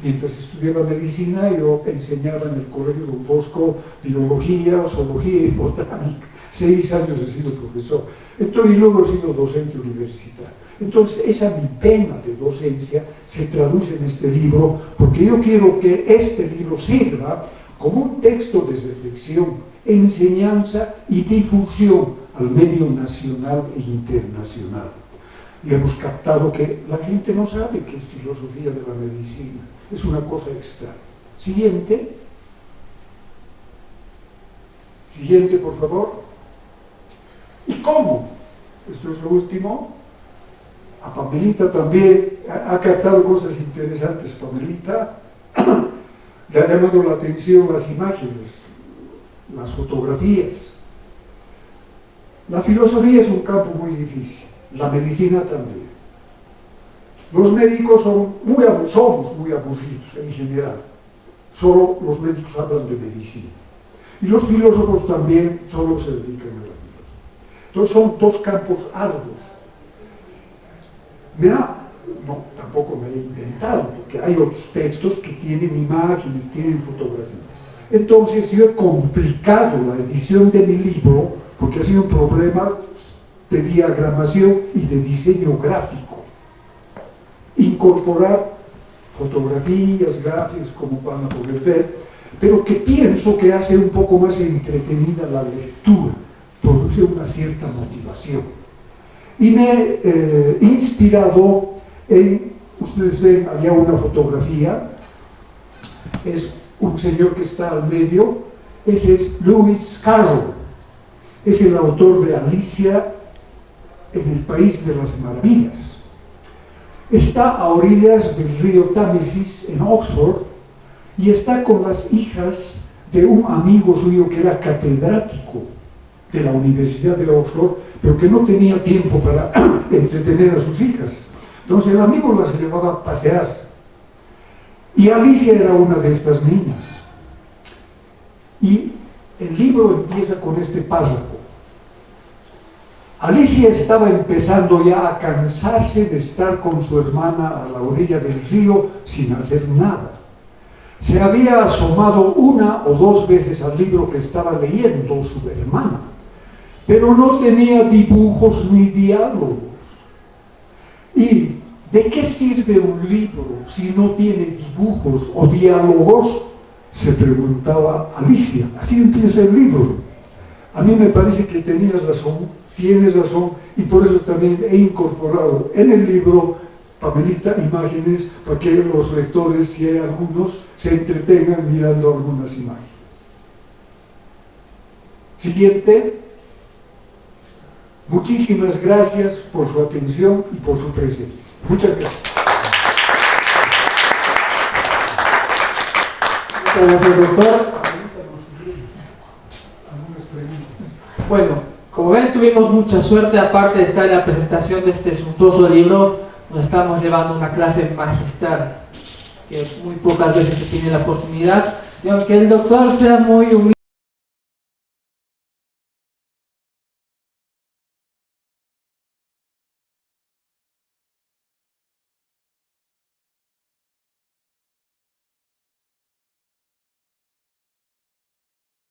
S3: Mientras estudiaba medicina, yo enseñaba en el Colegio Don Bosco biología, zoología y botánica. 6 años he sido profesor. Entonces, y luego he sido docente universitario. Entonces, esa mi pena de docencia se traduce en este libro, porque yo quiero que este libro sirva como un texto de reflexión, enseñanza y difusión al medio nacional e internacional. Y hemos captado que la gente no sabe qué es filosofía de la medicina. Es una cosa extraña. Siguiente. Siguiente, por favor. ¿Y cómo? Esto es lo último. A Pamelita también ha captado cosas interesantes. Pamelita le ha llamado la atención las imágenes, las fotografías. La filosofía es un campo muy difícil. La medicina también. Los médicos somos muy aburridos en general. Solo los médicos hablan de medicina. Y los filósofos también solo se dedican a la filosofía. Entonces son dos campos arduos. No, tampoco me he inventado, porque hay otros textos que tienen imágenes, tienen fotografías. Entonces yo he complicado la edición de mi libro, porque ha sido un problema de diagramación y de diseño gráfico. Incorporar fotografías, gráficas, como van a poder ver, pero que pienso que hace un poco más entretenida la lectura, produce una cierta motivación. Y me he inspirado en, ustedes ven, había una fotografía, es un señor que está al medio, ese es Lewis Carroll, es el autor de Alicia en el País de las Maravillas. Está a orillas del río Támesis en Oxford y está con las hijas de un amigo suyo que era catedrático de la Universidad de Oxford, pero que no tenía tiempo para entretener a sus hijas. Entonces el amigo las llevaba a pasear. Y Alicia era una de estas niñas. Y el libro empieza con este párrafo. Alicia estaba empezando ya a cansarse de estar con su hermana a la orilla del río sin hacer nada. Se había asomado una o dos veces al libro que estaba leyendo su hermana, pero no tenía dibujos ni diálogos. ¿Y de qué sirve un libro si no tiene dibujos o diálogos? Se preguntaba Alicia. Así empieza el libro. A mí me parece que tienes razón, y por eso también he incorporado en el libro, Pamelita, imágenes para que los lectores, si hay algunos, se entretengan mirando algunas imágenes. Siguiente. Muchísimas gracias por su atención y por su presencia. Muchas gracias.
S2: Muchas gracias, doctor. Bueno, como ven, tuvimos mucha suerte, aparte de estar en la presentación de este suntuoso libro, nos estamos llevando una clase magistral, que muy pocas veces se tiene la oportunidad, y aunque el doctor sea muy humilde,